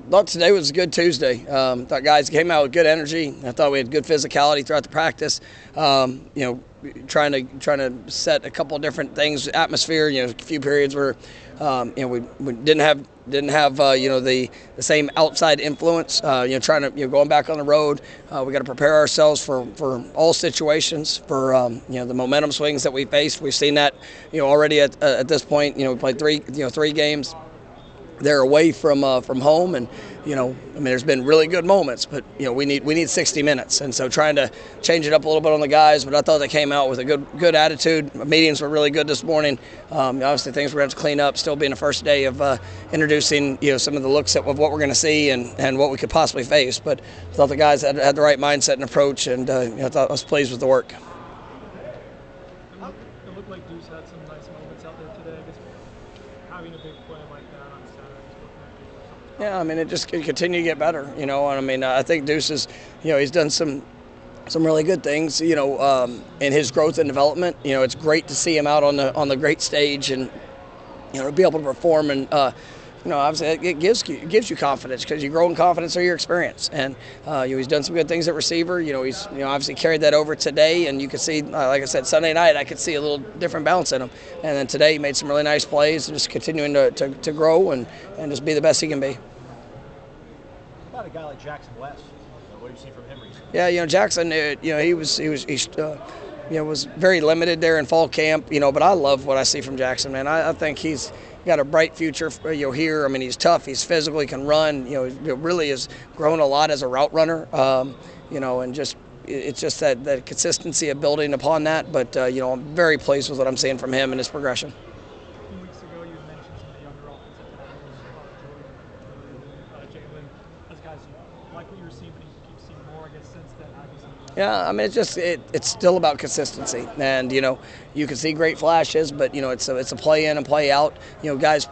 Thought today was a good Tuesday. Thought guys came out with good energy. I thought we had good physicality throughout the practice. Trying to set a couple of different things, atmosphere. A few periods where we didn't have the same outside influence. Trying to going back on the road. We got to prepare ourselves for all situations. For the momentum swings that we faced. We've seen that already at this point. We played three games. They're away from home, and there's been really good moments, but we need 60 minutes, and so trying to change it up a little bit on the guys. But I thought they came out with a good attitude. Meetings were really good this morning. Obviously, things we're going to have to clean up. Still being the first day of introducing some of the looks of what we're going to see and what we could possibly face. But I thought the guys had the right mindset and approach, and I thought I was pleased with the work. It looked like Deuce had some nice moments out there today. Just having a big play like that on Saturday. Yeah, it just continue to get better, I think Deuce is, he's done some really good things, in his growth and development. It's great to see him out on the great stage and, to be able to perform and, obviously it gives you confidence because you grow in confidence through your experience. And he's done some good things at receiver. He's obviously carried that over today, and you can see, like I said, Sunday night I could see a little different balance in him. And then today he made some really nice plays and just continuing to grow and just be the best he can be. How about a guy like Jackson West? What have you seen from him recently? Yeah, Jackson, he was very limited there in fall camp, but I love what I see from Jackson, man. I think he's got a bright future here. He's tough, he's physical, he can run. He really has grown a lot as a route runner. And just it's just that consistency of building upon that. But I'm very pleased with what I'm seeing from him and his progression. A few weeks ago, you mentioned some of the younger offensive tackles, Jordan, Jalen, as guys you like what you were seeing, but you keep seeing more, I guess, since then. How do you see that? Yeah, it's still about consistency, and you can see great flashes, but it's a play in and play out. Guys,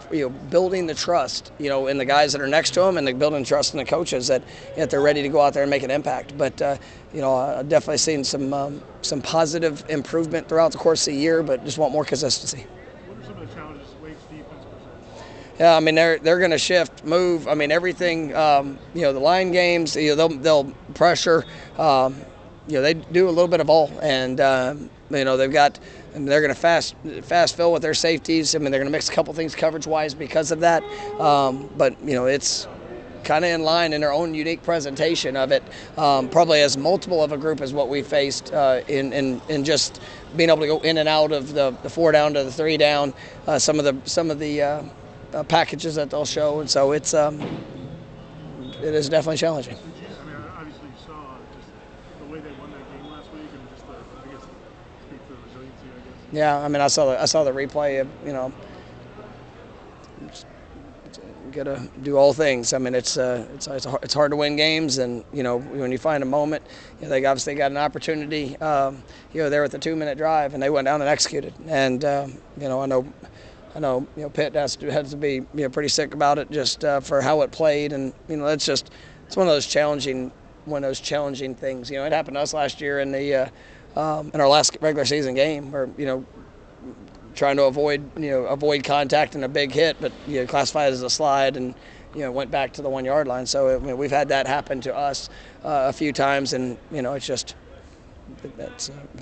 building the trust, in the guys that are next to them, and building trust in the coaches that they're ready to go out there and make an impact. But I've definitely seen some positive improvement throughout the course of the year, but just want more consistency. What are some of the challenges Wade's defense presents? Yeah, they're going to shift, move. They the line games, they'll pressure. They do a little bit of all, and they've got. They're going to fast fill with their safeties. They're going to mix a couple things coverage-wise because of that. But it's kind of in line in their own unique presentation of it. Probably as multiple of a group as what we faced in just being able to go in and out of the 4 down to the 3 down. Some of the packages that they'll show, and so it is definitely challenging. Obviously you saw just the way they won that game last week, and just speak to the resiliency, I guess. Yeah, I saw the replay of gotta do all things. It's hard to win games, and when you find a moment, they obviously got an opportunity. There with the 2-minute drive, and they went down and executed. And I know Pitt has to be pretty sick about it just for how it played, and it's one of those challenging things. It happened to us last year in our last regular season game where trying to avoid contact and a big hit, but classified as a slide and went back to the 1-yard line. So we've had that happen to us a few times, and it's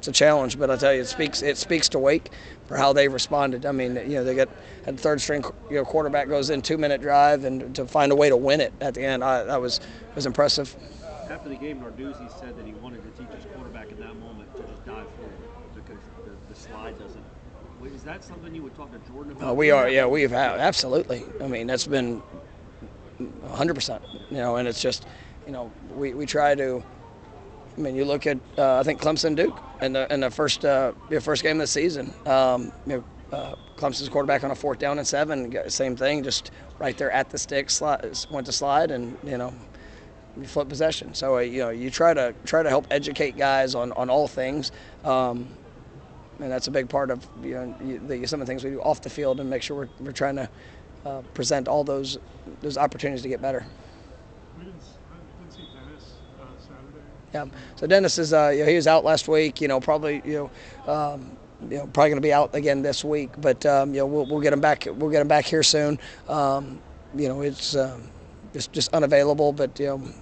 a challenge. But I tell you, it speaks to Wake for how they responded. They got a third-string quarterback goes in 2-minute drive, and to find a way to win it at the end, that was impressive. After the game, Narduzzi said that he wanted to teach his quarterback in that moment to just dive forward because the slide doesn't. Is that something you would talk to Jordan about? We are, yeah, we've had, absolutely. That's been 100%. And it's just, we try to. You look at I think Clemson Duke in the first game of the season. Clemson's quarterback on a 4th down and 7, same thing, just right there at the stick, went to slide, and you flip possession. So you try to help educate guys on all things, and that's a big part of some of the things we do off the field, and make sure we're trying to present all those opportunities to get better. We didn't see Dennis Saturday. Yeah. So Dennis is he was out last week. Probably probably going to be out again this week. But we'll get him back. We'll get him back here soon. It's just unavailable, but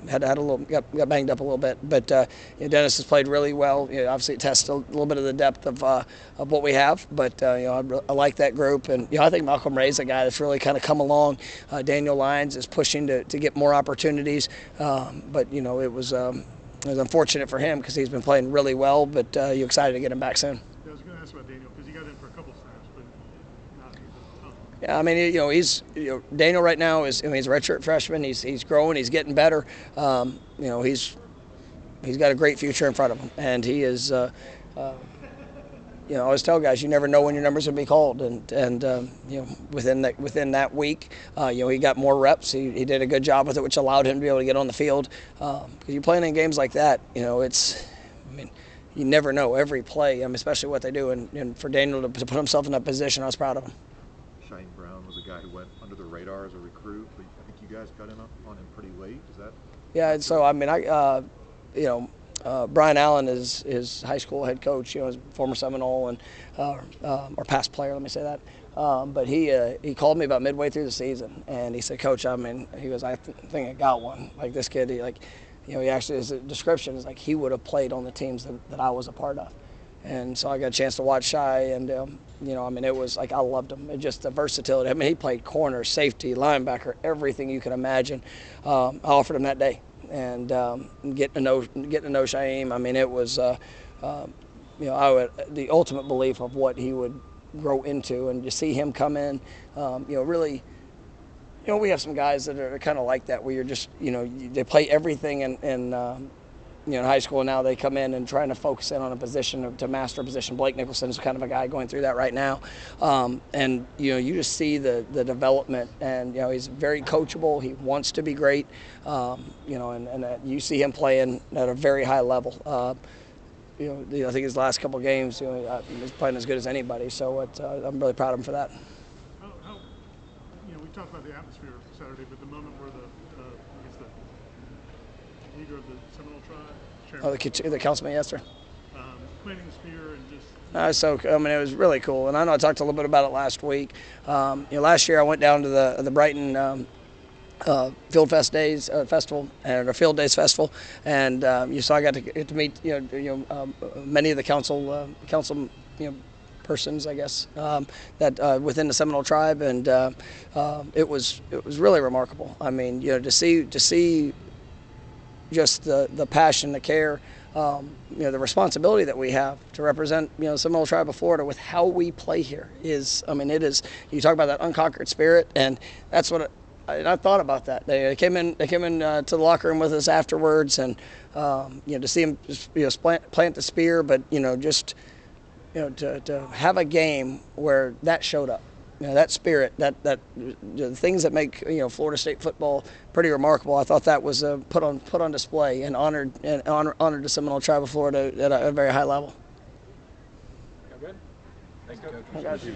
had a little got banged up a little bit. But Dennis has played really well. Obviously, it tests a little bit of the depth of what we have. But I like that group, and I think Malcolm Ray's a guy that's really kind of come along. Daniel Lyons is pushing to get more opportunities, but it was unfortunate for him because he's been playing really well. But you're excited to get him back soon. Yeah, I was going to ask about Daniel because he got in for a couple snaps, but not a ton. Yeah, I mean, he's Daniel right now he's a redshirt freshman. He's growing. He's getting better. He's got a great future in front of him, and he is. I always tell guys, you never know when your number's going to be called, and within that week, he got more reps. He did a good job with it, which allowed him to be able to get on the field. Because you're playing in games like that, you never know every play. Especially what they do, and for Daniel to put himself in that position, I was proud of him. Shane Brown was a guy who went under the radar as a recruit, but I think you guys got in on him pretty late. Is that? Yeah. So Brian Allen is his high school head coach. His former Seminole and or past player. Let me say that. But he called me about midway through the season, and he said, "Coach, he goes, I think I got one. Like this kid, he actually his description is like he would have played on the teams that I was a part of." And so I got a chance to watch Shy, and it was like I loved him. It just the versatility. He played corner, safety, linebacker, everything you can imagine. I offered him that day. And getting to know Shaim, it was the ultimate belief of what he would grow into, and to see him come in, really, we have some guys that are kind of like that, where you're just, they play everything in high school, and now they come in and trying to focus in on a position to master a position. Blake Nicholson is kind of a guy going through that right now, and you just see the development, and he's very coachable. He wants to be great, and you see him playing at a very high level. I think his last couple of games, he's playing as good as anybody. So I'm really proud of him for that. We talked about the atmosphere Saturday, but the moment where the leader of the Seminole tribe, The councilman yesterday. planting the spear and just. It was really cool, and I know I talked a little bit about it last week. Last year I went down to the Brighton Field Fest Days Festival, or Field Days Festival, and I got to meet many of the council persons, I guess, that within the Seminole tribe, and it was really remarkable. To see just the passion, the care, the responsibility that we have to represent, Seminole tribe of Florida with how we play here is, it is. You talk about that unconquered spirit, and that's what. I thought about that. They came in to the locker room with us afterwards, and to see them plant the spear, but to have a game where that showed up. That spirit, the things that make Florida State football pretty remarkable. I thought that was put on display and honored the Seminole tribe of Florida at a very high level. Good. Thanks, Coach. Thank you.